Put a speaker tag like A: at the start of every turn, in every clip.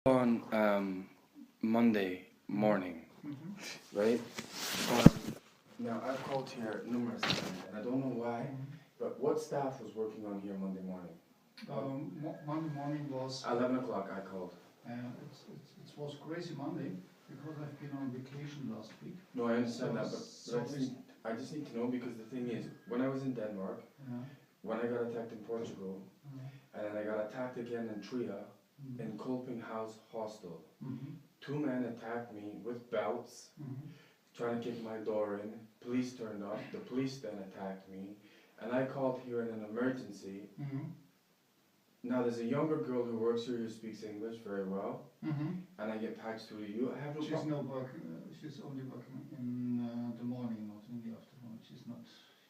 A: On Monday morning, right? Now I've called here numerous times, and I don't know why, but what staff was working on here Monday morning?
B: Monday morning was
A: 11 o'clock I called.
B: it was crazy Monday because I've been on vacation last week.
A: No, I understand that, but I just need to know, because the thing is, when I was in Denmark, when I got attacked in Portugal, and then I got attacked again in Trier, in Kolping House Hostel. Two men attacked me with belts, trying to kick my door in. Police turned up. The police then attacked me, and I called here in an emergency. Now there's a younger girl who works here who speaks English very well, and I get patched through to you. I have no problem.
B: She's only working in the morning, not in the afternoon. She's not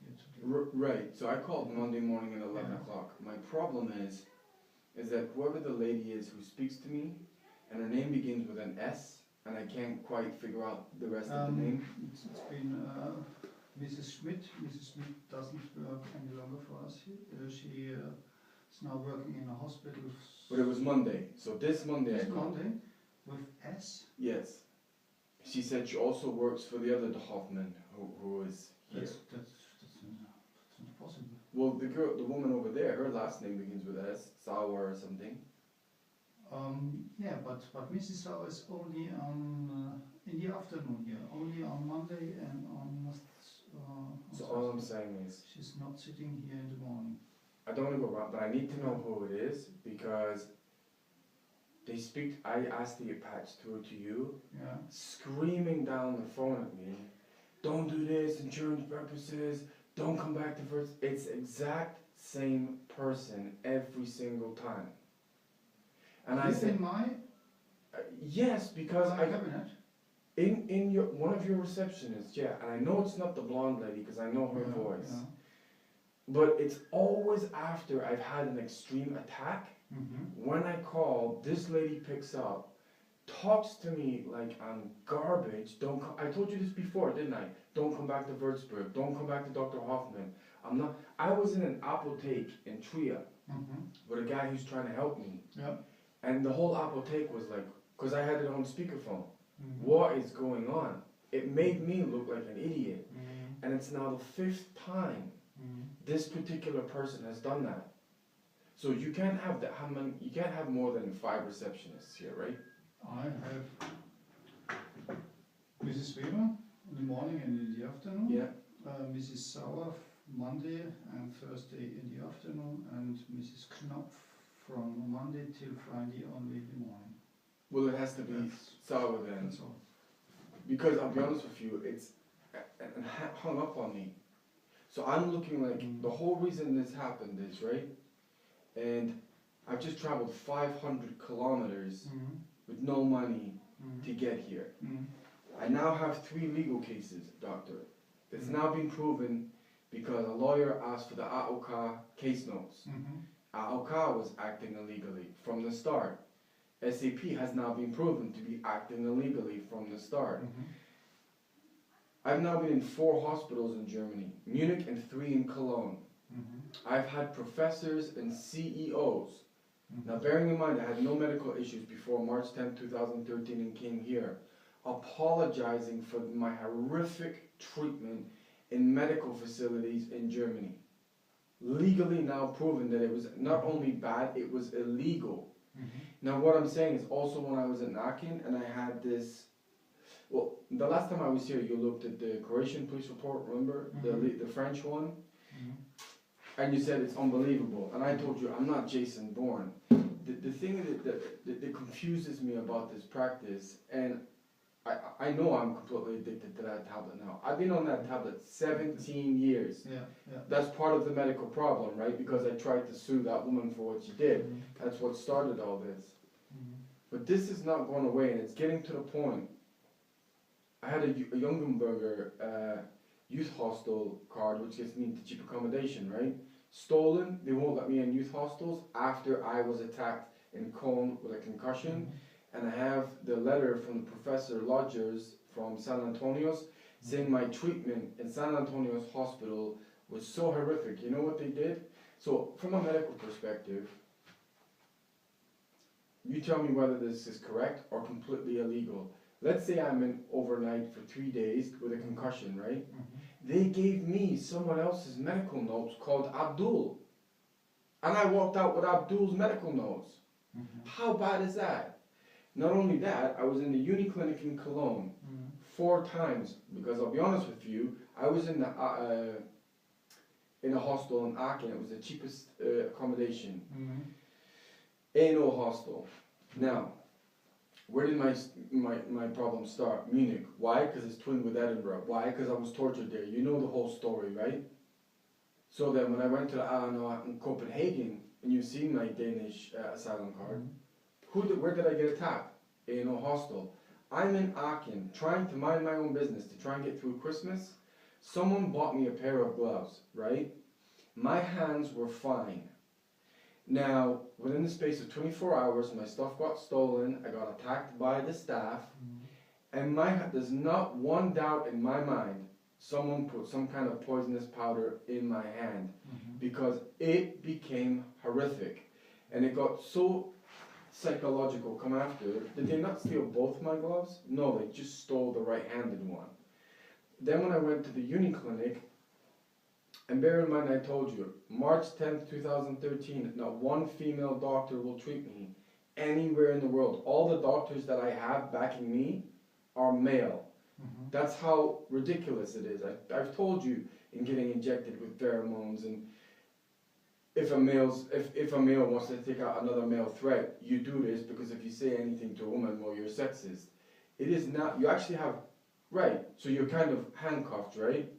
B: here today.
A: Right. So I called Monday morning at 11 o'clock. My problem is that whoever the lady is who speaks to me, and her name begins with an S, and I can't quite figure out the rest of the name.
B: It's been Mrs. Schmidt. Mrs. Schmidt doesn't work any longer for us. She is now working in a hospital.
A: But it was Monday, so this Monday
B: This
A: I called.
B: Monday with S?
A: Yes. She said she also works for the other Hoffman who is here.
B: That's not possible.
A: Well, the woman over there, her last name begins with S, Sauer or something.
B: Yeah, but Mrs. Sauer is only on in the afternoon here, only on Monday and on
A: So all I'm saying is,
B: she's not sitting here in the morning.
A: I don't want to go around, but I need to know who it is, because they speak. I asked to get patched through to you, screaming down the phone at me, "Don't do this, insurance purposes. Don't come back to first." It's exact same person every single time. And I said, yes, because
B: I cabinet.
A: In your one of your receptionists, and I know it's not the blonde lady because I know her voice, but it's always after I've had an extreme attack. When I call, this lady picks up, talks to me like I'm garbage. I told you this before, didn't I? Don't come back to Würzburg. Don't come back to Dr. Hoffman. I was in an apotheke in Trier with a guy who's trying to help me. And the whole apotheke was like, because I had it on speakerphone. What is going on? It made me look like an idiot. And it's now the 5th time this particular person has done that. So you can't have that. You can't have more than 5 receptionists here, right?
B: I have Mrs. Weber in the morning and in the afternoon. Mrs. Sauer Monday and Thursday in the afternoon, and Mrs. Knopf from Monday till Friday only in the morning.
A: Well, it has to be Sauer then.
B: That's all.
A: Because I'll be honest with you, it's hung up on me. So I'm looking like the whole reason this happened is, right? And I've just traveled 500 kilometers with no money to get here. I now have 3 legal cases, doctor. It's now been proven because a lawyer asked for the AOK case notes. AOK was acting illegally from the start. SAP has now been proven to be acting illegally from the start. I've now been in 4 hospitals in Germany, Munich and 3 in Cologne. I've had professors and CEOs. Now, bearing in mind I had no medical issues before March 10, 2013 and came here, apologizing for my horrific treatment in medical facilities in Germany. Legally now proven that it was not only bad, it was illegal. Now what I'm saying is also when I was in Aachen and I had this, well, the last time I was here you looked at the Croatian police report, remember? The French one? And you said it's unbelievable. And I told you, I'm not Jason Bourne. The thing that confuses me about this practice, and I know I'm completely addicted to that tablet now. I've been on that tablet 17 years. That's part of the medical problem, right? Because I tried to sue that woman for what she did. That's what started all this. But this is not going away, and it's getting to the point. I had a Jungenberger youth hostel card, which gets me into cheap accommodation, right? Stolen. They won't let me in youth hostels after I was attacked in Cologne with a concussion. And I have the letter from the Professor Lodgers from San Antonio's saying my treatment in San Antonio's hospital was so horrific. You know what they did? So from a medical perspective, you tell me whether this is correct or completely illegal. Let's say I'm in overnight for 3 days with a concussion, right? They gave me someone else's medical notes called Abdul. And I walked out with Abdul's medical notes. How bad is that? Not only that, I was in the uni clinic in Cologne 4 times, because I'll be honest with you, I was in a hostel in Aachen. It was the cheapest accommodation. ANO hostel. Now, where did my problem start? Munich. Why? Because it's twinned with Edinburgh. Why? Because I was tortured there. You know the whole story, right? So then when I went to the ANO in Copenhagen, and you've seen my Danish asylum card, where did I get attacked? ANO hostel. I'm in Aachen, trying to mind my own business, to try and get through Christmas. Someone bought me a pair of gloves, right? My hands were fine. Now, within the space of 24 hours, my stuff got stolen, I got attacked by the staff, and there's not one doubt in my mind someone put some kind of poisonous powder in my hand, because it became horrific. And it got so psychological come after. Did they not steal both my gloves? No, they just stole the right-handed one. Then when I went to the uni clinic, and bear in mind I told you, March 10th, 2013, not one female doctor will treat me anywhere in the world. All the doctors that I have backing me are male. That's how ridiculous it is. I've told you in getting injected with pheromones, and if a male wants to take out another male threat, you do this because if you say anything to a woman, well, you're sexist. It is not. You actually have, right, so you're kind of handcuffed, right?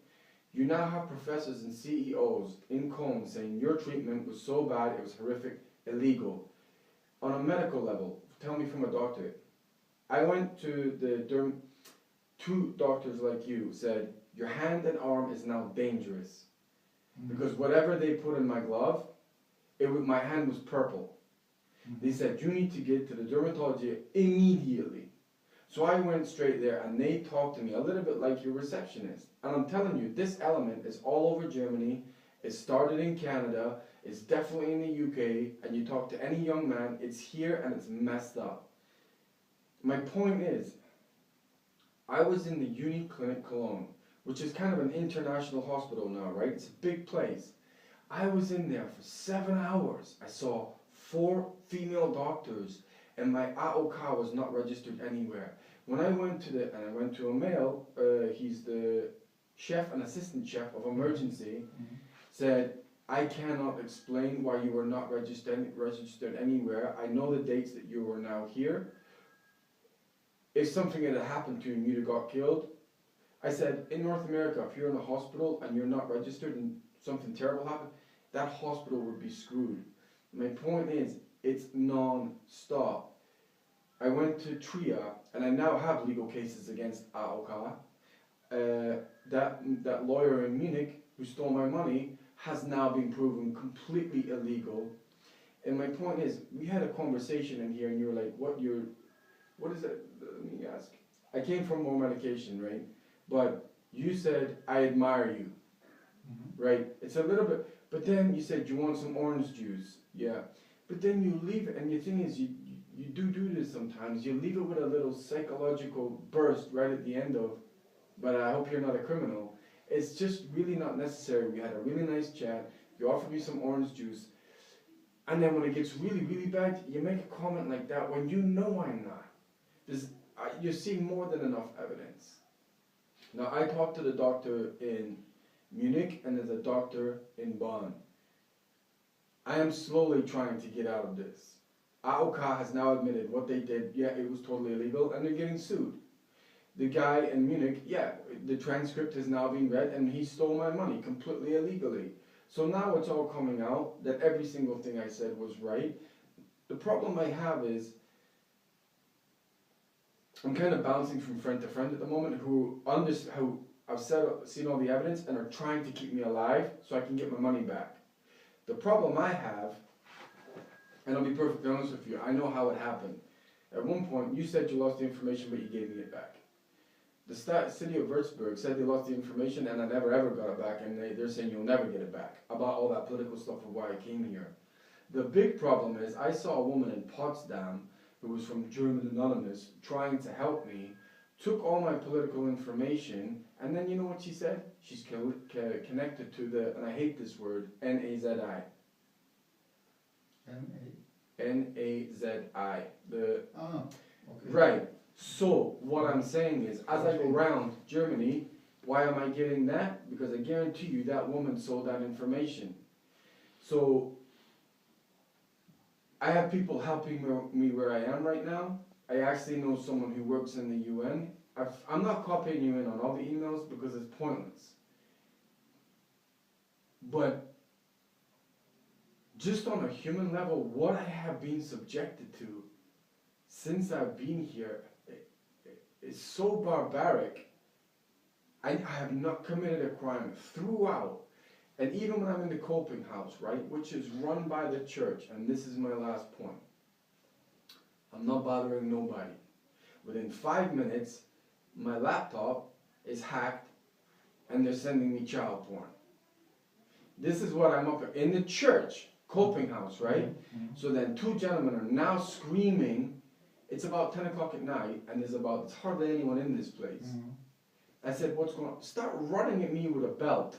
A: You now have professors and CEOs in Cologne saying your treatment was so bad, it was horrific, illegal. On a medical level, tell me from a doctor. I went to the 2 doctors like you said, your hand and arm is now dangerous. Because whatever they put in my glove, my hand was purple. They said, you need to get to the dermatology immediately. So I went straight there, and they talked to me a little bit like your receptionist. And I'm telling you, this element is all over Germany. It started in Canada. It's definitely in the UK. And you talk to any young man, it's here and it's messed up. My point is, I was in the Uni Clinic Cologne, which is kind of an international hospital now, right? It's a big place. I was in there for 7 hours. I saw 4 female doctors, and my AOK was not registered anywhere. When I went to a male, he's the chef and assistant chef of emergency, said, I cannot explain why you were not registered anywhere. I know the dates that you were now here. If something had happened to you and you'd have got killed, I said, in North America, if you're in a hospital and you're not registered and something terrible happened, that hospital would be screwed. My point is, it's non-stop. I went to TRIA, and I now have legal cases against AOK. That lawyer in Munich who stole my money has now been proven completely illegal. And my point is, we had a conversation in here, and you were like, what is it? Let me ask. I came from more medication, right? But you said, I admire you, right? It's a little bit, but then you said, you want some orange juice? Yeah. But then you leave it, and the thing is, you do this sometimes. You leave it with a little psychological burst right at the end of, but I hope you're not a criminal. It's just really not necessary. We had a really nice chat. You offered me some orange juice. And then when it gets really, really bad, you make a comment like that when you know I'm not. You're seeing more than enough evidence. Now, I talked to the doctor in Munich, and there's a doctor in Bonn. I am slowly trying to get out of this. AOK has now admitted what they did, yeah, it was totally illegal, and they're getting sued. The guy in Munich, yeah, the transcript has now been read, and he stole my money completely illegally. So now it's all coming out that every single thing I said was right. The problem I have is, I'm kind of bouncing from friend to friend at the moment who I've seen all the evidence and are trying to keep me alive so I can get my money back. The problem I have, and I'll be perfectly honest with you, I know how it happened. At one point, you said you lost the information, but you gave me it back. The city of Würzburg said they lost the information and I never ever got it back, and they're saying you'll never get it back, about all that political stuff of why I came here. The big problem is, I saw a woman in Potsdam who was from German Anonymous, trying to help me, took all my political information, and then you know what she said? She's connected to the, and I hate this word, N-A-Z-I.
B: N-A?
A: N-A-Z-I. The,
B: okay.
A: right. So, what I'm saying is, as I go around Germany, why am I getting that? Because I guarantee you that woman sold that information. So, I have people helping me where I am right now. I actually know someone who works in the UN. I'm not copying you in on all the emails because it's pointless. But just on a human level, what I have been subjected to since I've been here is so barbaric. I have not committed a crime throughout. And even when I'm in the coping house, right, which is run by the church, and this is my last point, I'm not bothering nobody. Within 5 minutes, my laptop is hacked and they're sending me child porn. This is what I'm up in the church, coping house, right? Mm-hmm. So then 2 gentlemen are now screaming. It's about 10 o'clock at night and there's hardly anyone in this place. Mm-hmm. I said, what's going on? Start running at me with a belt.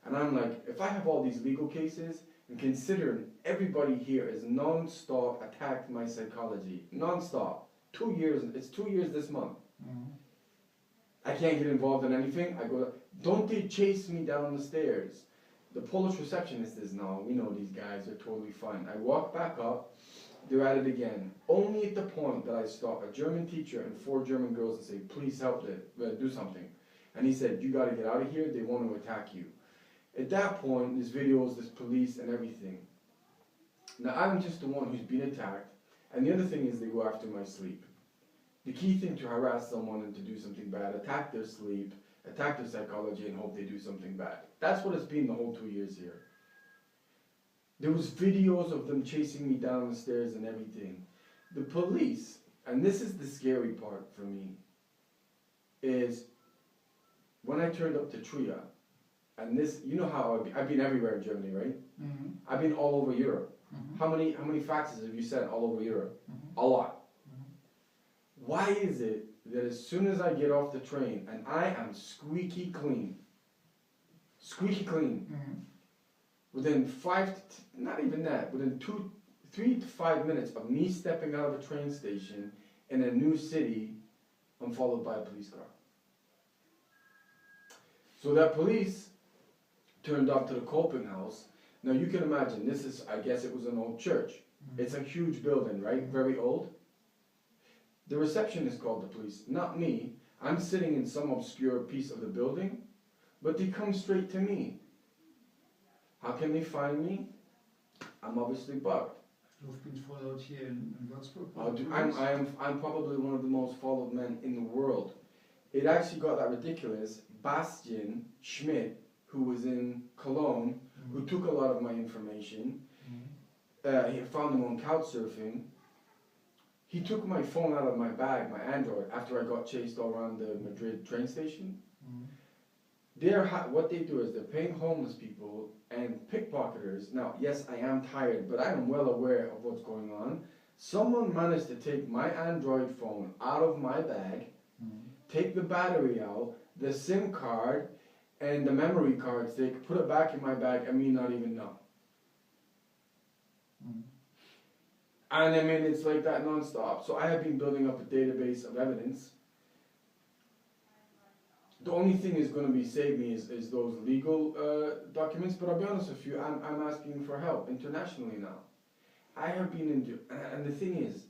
A: And I'm like, if I have all these legal cases, and considering everybody here is non-stop attacked my psychology, non-stop, 2 years, it's 2 years this month. Mm-hmm. I can't get involved in anything. I go, don't they chase me down the stairs? The Polish receptionist is, no, we know these guys are totally fine. I walk back up, they're at it again. Only at the point that I stop a German teacher and 4 German girls and say, please help do something. And he said, you gotta get out of here, they want to attack you. At that point, there's videos, there's police and everything. Now, I'm just the one who's been attacked, and the other thing is they go after my sleep. The key thing to harass someone and to do something bad, attack their sleep, attack their psychology, and hope they do something bad. That's what it's been the whole 2 years here. There was videos of them chasing me down the stairs and everything. The police, and this is the scary part for me, is when I turned up to Trier, and this, you know how I've been everywhere in Germany, right? Mm-hmm. I've been all over Europe. Mm-hmm. How many faxes have you sent all over Europe? Mm-hmm. A lot. Mm-hmm. Why is it that as soon as I get off the train, and I am squeaky clean, mm-hmm. within not even that, within 3 to 5 minutes of me stepping out of a train station in a new city, I'm followed by a police car. So that police turned up to the coping house. Now you can imagine, this is, I guess it was an old church. Mm-hmm. It's a huge building, right? Very old. The receptionist called the police, not me. I'm sitting in some obscure piece of the building, but they come straight to me. How can they find me? I'm obviously bugged.
B: You've been followed here in Würzburg?
A: I'm probably one of the most followed men in the world. It actually got that ridiculous. Bastian Schmidt, who was in Cologne, mm-hmm. who took a lot of my information, mm-hmm. He found them on Couchsurfing. He took my phone out of my bag, my Android, after I got chased all around the Madrid train station. Mm-hmm. What they do is they're paying homeless people and pickpocketers. Now, yes, I am tired, but I am well aware of what's going on. Someone managed to take my Android phone out of my bag, mm-hmm. take the battery out, the SIM card, and the memory card stick, put it back in my bag, and me not even know. Mm-hmm. And I mean, it's like that non-stop. So I have been building up a database of evidence. The only thing is going to be save me is those legal documents, but I'll be honest with you, I'm asking for help internationally now. I have been in, and the thing is,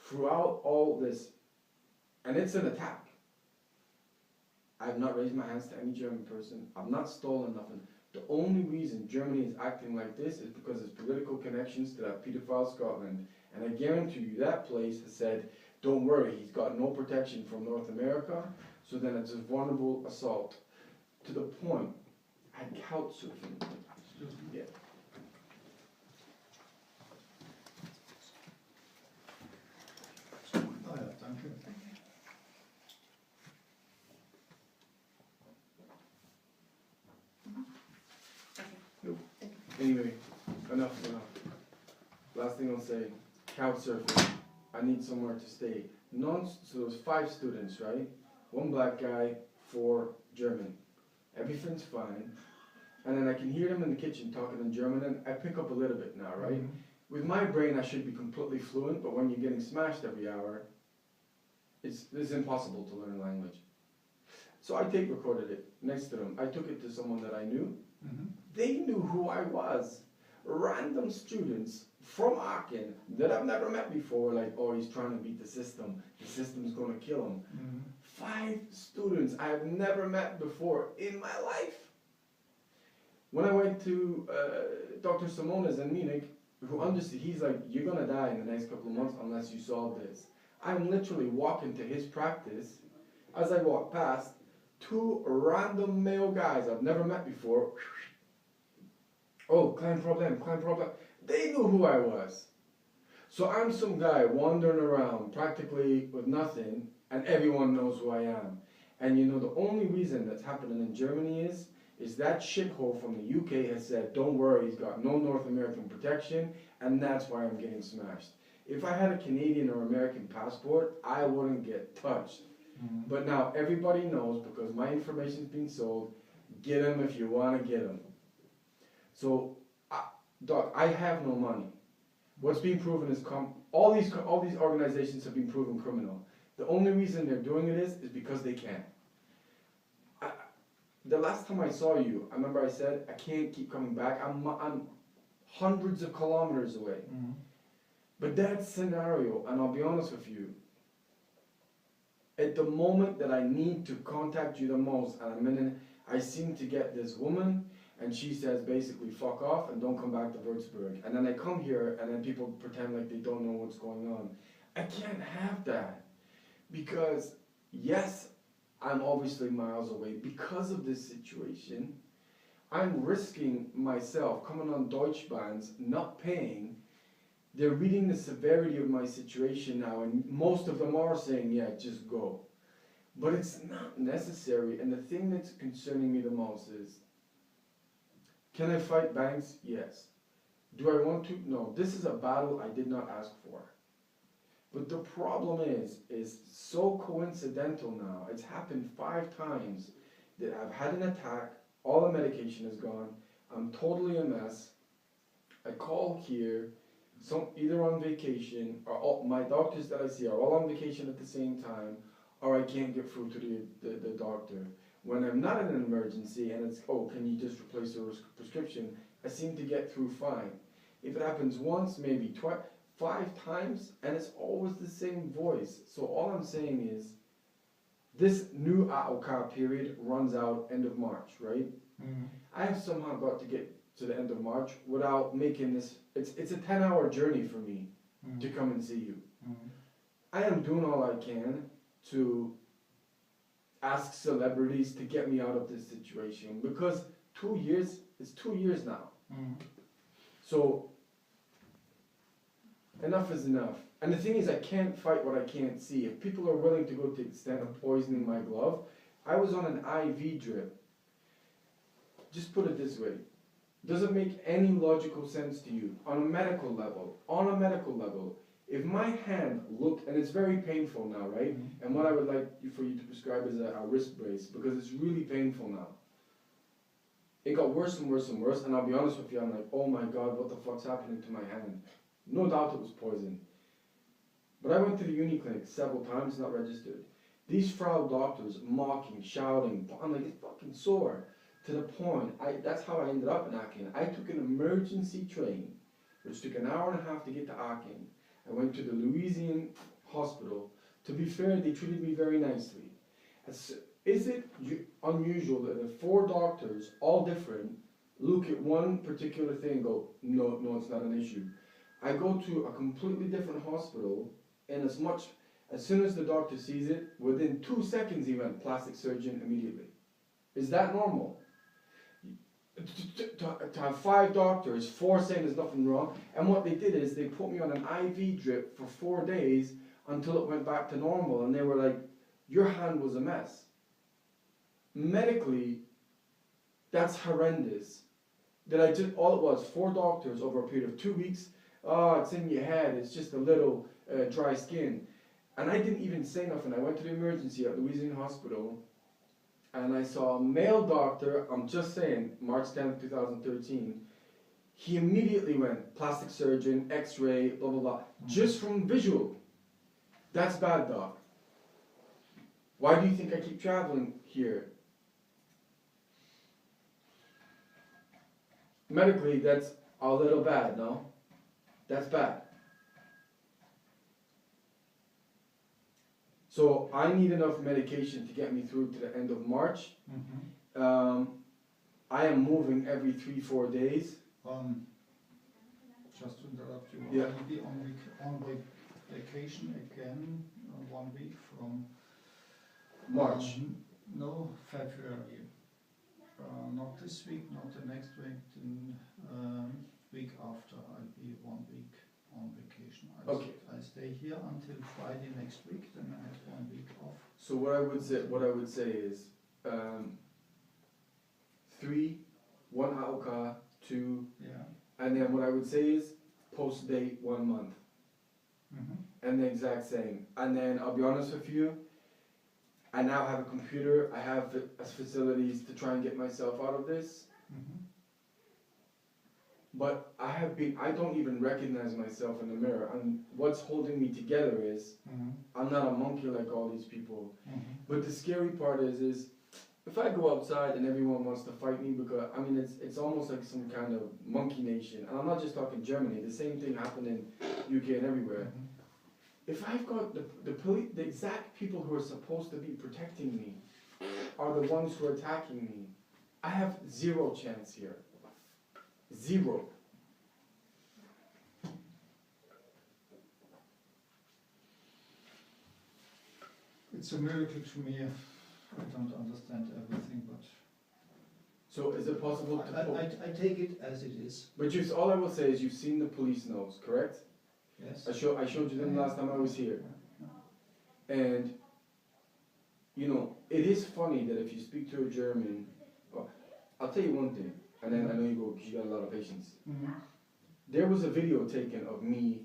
A: throughout all this, and it's an attack. I have not raised my hands to any German person. I've not stolen nothing. The only reason Germany is acting like this is because it's political connections to that pedophile Scotland. And I guarantee you that place has said, don't worry, he's got no protection from North America, so then it's a vulnerable assault. To the point, I had couchsurfing. Yeah.
B: Oh ja, danke.
A: Anyway, enough. Last thing I'll say, couchsurfing. I need somewhere to stay. So there was 5 students, right? 1 black guy, 4 German. Everything's fine. And then I can hear them in the kitchen talking in German, and I pick up a little bit now, right? With my brain, I should be completely fluent, but when you're getting smashed every hour, it's impossible to learn language. So I tape recorded it next to them. I took it to someone that I knew. They knew who I was. Random students from Aachen that I've never met before, like, oh, he's trying to beat the system's going to kill him. 5 students I have never met before in my life. When I went to Dr. Simonis in Munich, who understood, he's like, you're going to die in the next couple of months unless you solve this. I'm literally walking to his practice. As I walk past, 2 random male guys I've never met before. Oh, klein problem. They knew who I was. So I'm some guy wandering around practically with nothing, and everyone knows who I am. And you know, the only reason that's happening in Germany is that shithole from the UK has said, don't worry, he's got no North American protection, and that's why I'm getting smashed. If I had a Canadian or American passport, I wouldn't get touched. But now everybody knows, because my information's been sold, get him if you want to get him. So, Doc, I have no money. What's being proven is all these organizations have been proven criminal. The only reason they're doing it is because they can. The last time I saw you, I remember I said, I can't keep coming back. I'm hundreds of kilometers away. But that scenario, and I'll be honest with you, at the moment that I need to contact you the most, and I seem to get this woman, and she says basically, fuck off and don't come back to Würzburg. And then I come here, and then people pretend like they don't know what's going on. I can't have that. Because, yes, I'm obviously miles away. Because of this situation, I'm risking myself coming on Deutschbahns, not paying. They're reading the severity of my situation now, and most of them are saying, yeah, just go. But it's not necessary, and the thing that's concerning me the most is, can I fight banks? Yes. Do I want to? No. This is a battle I did not ask for. But the problem is so coincidental now. It's happened 5 times that I've had an attack, all the medication is gone, I'm totally a mess, I call here, either on vacation, or my doctors that I see are all on vacation at the same time, or I can't get through to the doctor. When I'm not in an emergency and it's, oh, can you just replace the prescription, I seem to get through fine. If it happens once, maybe twice, 5 times, and it's always the same voice. So all I'm saying is, this new AOK period runs out end of March, right? I have somehow got to get to the end of March without making this, it's a 10-hour journey for me to come and see you. I am doing all I can to ask celebrities to get me out of this situation, because 2 years, it's 2 years now. So, enough is enough. And the thing is, I can't fight what I can't see. If people are willing to go to the extent of poisoning my glove, I was on an IV drip. Just put it this way. Does it make any logical sense to you? On a medical level, if my hand looked, and it's very painful now, right? And what I would like for you to prescribe is a wrist brace, because it's really painful now. It got worse and worse and worse, and I'll be honest with you, I'm like, oh my God, what the fuck's happening to my hand? No doubt it was poison. But I went to the uni clinic several times, not registered. These Frau doctors mocking, shouting, I'm like, it's fucking sore. To the point, that's how I ended up in Aachen. I took an emergency train, which took an hour and a half to get to Aachen. I went to the Louisian hospital. To be fair, they treated me very nicely. Is it unusual that 4 doctors, all different, look at one particular thing and go, no, it's not an issue? I go to a completely different hospital, and as soon as the doctor sees it, within 2 seconds he went plastic surgeon immediately. Is that normal? To have 5 doctors, 4 saying there's nothing wrong, and what they did is they put me on an IV drip for 4 days until it went back to normal, and they were like, your hand was a mess. Medically, that's horrendous. All it was, 4 doctors over a period of 2 weeks. Oh, it's in your head, it's just a little, dry skin. And I didn't even say nothing. I went to the emergency at Louisiana Hospital, and I saw a male doctor, I'm just saying, March 10th, 2013. He immediately went, plastic surgeon, x-ray, blah, blah, blah, just from visual. That's bad, doc. Why do you think I keep traveling here? Medically, that's a little bad, no? That's bad. So I need enough medication to get me through to the end of March. I am moving every 3-4 days.
B: Just to interrupt you,
A: Yeah.
B: I will be on vacation again 1 week from
A: March.
B: No, February. Not this week, not the next week, the week after. I'll be 1 week on vacation. I stay here until Friday next week, then I have 1 week off.
A: So what I would say is 3, 1 AOK, 2,
B: Yeah.
A: and then what I would say is post date 1 month. And the exact same. And then I'll be honest with you, I now have a computer, I have facilities to try and get myself out of this. But I don't even recognize myself in the mirror. And what's holding me together is, I'm not a monkey like all these people. But the scary part is if I go outside and everyone wants to fight me, because, I mean, it's almost like some kind of monkey nation. And I'm not just talking Germany, the same thing happened in UK and everywhere. If I've got the exact people who are supposed to be protecting me are the ones who are attacking me, I have 0 chance here. 0.
B: It's a miracle to me. I don't understand everything, but
A: So is it possible to...
B: I take it as it is.
A: But just all I will say is you've seen the police notes, correct?
B: Yes.
A: I showed you them last time I was here. And, you know, it is funny that if you speak to a German... Well, I'll tell you one thing, and then I know you go, because you got a lot of patience. There was a video taken of me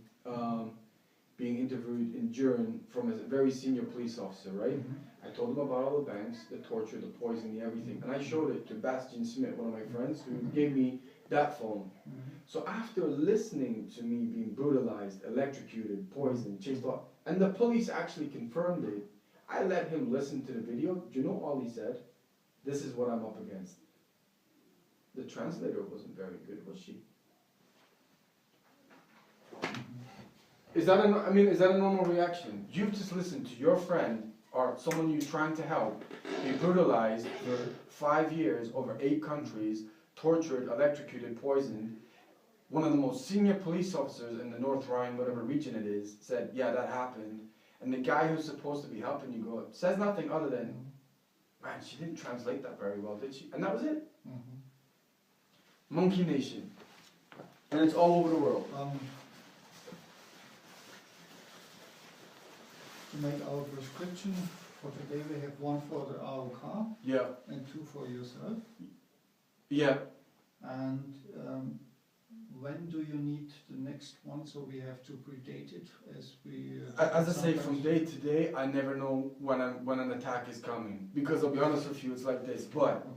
A: being interviewed in Jurn from a very senior police officer, right? I told him about all the banks, the torture, the poisoning, everything. And I showed it to Bastian Smith, one of my friends, who gave me that phone. So after listening to me being brutalized, electrocuted, poisoned, chased off, and the police actually confirmed it, I let him listen to the video. Do you know all he said? This is what I'm up against. The translator wasn't very good, was she? Is that a normal reaction? You've just listened to your friend or someone you're trying to help be brutalized for 5 years over 8 countries, tortured, electrocuted, poisoned. One of the most senior police officers in the North Rhine, whatever region it is, said, yeah, that happened. And the guy who's supposed to be helping you says nothing other than, man, she didn't translate that very well, did she? And that was it. Monkey Nation. And it's all over the world.
B: To make our prescription for today, we have 1 for the AOK and 2 for yourself.
A: Yeah.
B: And when do you need the next one? So we have to predate it as we.
A: As I say, from day to day, I never know when an attack is coming. Because I'll be honest with you, it's like this. But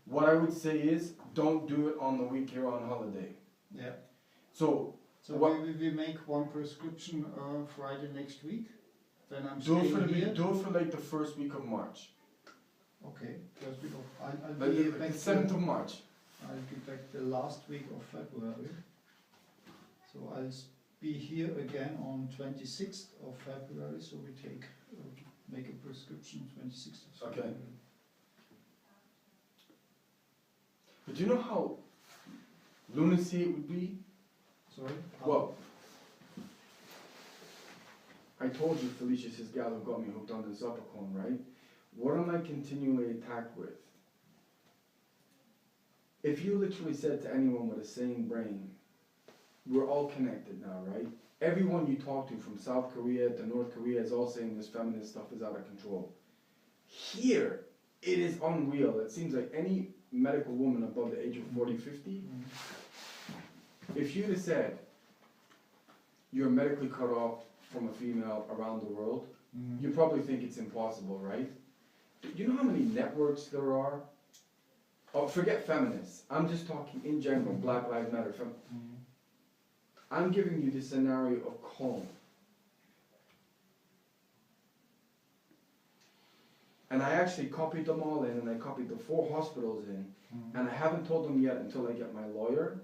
A: what I would say is, don't do it on the week you're on holiday.
B: Yeah.
A: So
B: we make 1 prescription Friday next week. Then I'm
A: do it for like the first week of March.
B: Okay, first week of I'll be back
A: the 7th of March.
B: I'll be back the last week of February. So I'll be here again on 26th of February. So we make a prescription 26th of February.
A: Okay. But do you know how lunacy it would be?
B: Sorry?
A: Well, I told you Felicia Cisgallo got me hooked on the Zopicon, right? What am I continually attacked with? If you literally said to anyone with a sane brain, we're all connected now, right? Everyone you talk to from South Korea to North Korea is all saying this feminist stuff is out of control. Here, it is unreal. It seems like any medical woman above the age of 40, 50, if you'd have said, you're medically cut off from a female around the world, you probably think it's impossible, right? Do you know how many networks there are? Oh, forget feminists. I'm just talking in general, Black Lives Matter. I'm giving you the scenario of Cologne. And I actually copied them all in, and I copied the 4 hospitals in, and I haven't told them yet until I get my lawyer.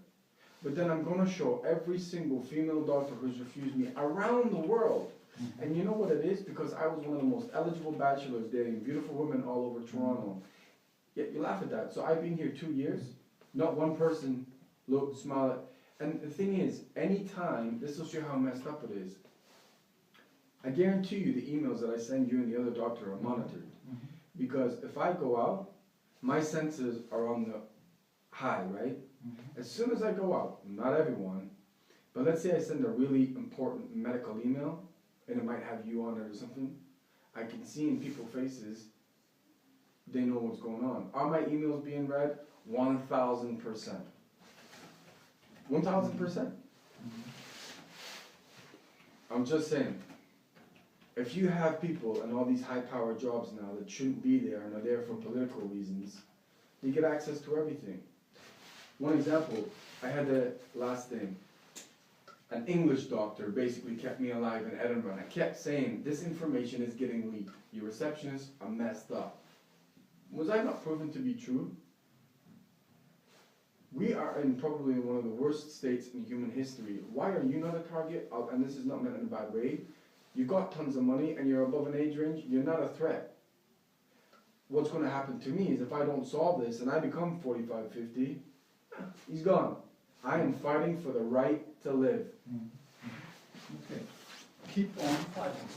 A: But then I'm going to show every single female doctor who's refused me around the world. And you know what it is? Because I was one of the most eligible bachelors dating beautiful women all over Toronto. Yet you laugh at that. So I've been here 2 years. Not one person looked, smiled. And the thing is, anytime, this will show how messed up it is. I guarantee you the emails that I send you and the other doctor are monitored. Because if I go out, my senses are on the high, right? As soon as I go out, not everyone, but let's say I send a really important medical email, and it might have you on it or something, I can see in people's faces, they know what's going on. Are my emails being read? 1,000%. 1,000%. I'm just saying, if you have people in all these high-powered jobs now that shouldn't be there and are there for political reasons, they get access to everything. One example, I had the last thing. An English doctor basically kept me alive in Edinburgh, and I kept saying, this information is getting leaked. Your receptionists are messed up. Was I not proven to be true? We are in probably one of the worst states in human history. Why are you not a target of, and this is not meant in a bad way, you got tons of money and you're above an age range, you're not a threat. What's going to happen to me is if I don't solve this and I become 45, 50, he's gone. I am fighting for the right to live.
B: Okay. Keep on fighting.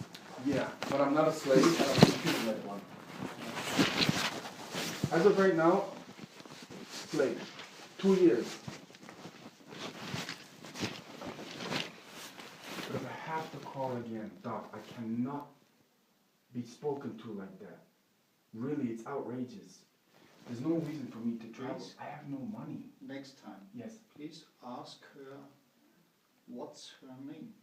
A: Yeah, but I'm not a slave. I don't feel like one. As of right now, slave. 2 years. But if I have to call again, Doc, I cannot be spoken to like that. Really, it's outrageous. There's no reason for me to travel.
B: Please.
A: I have no money.
B: Next time,
A: Yes.
B: please ask her what's her name.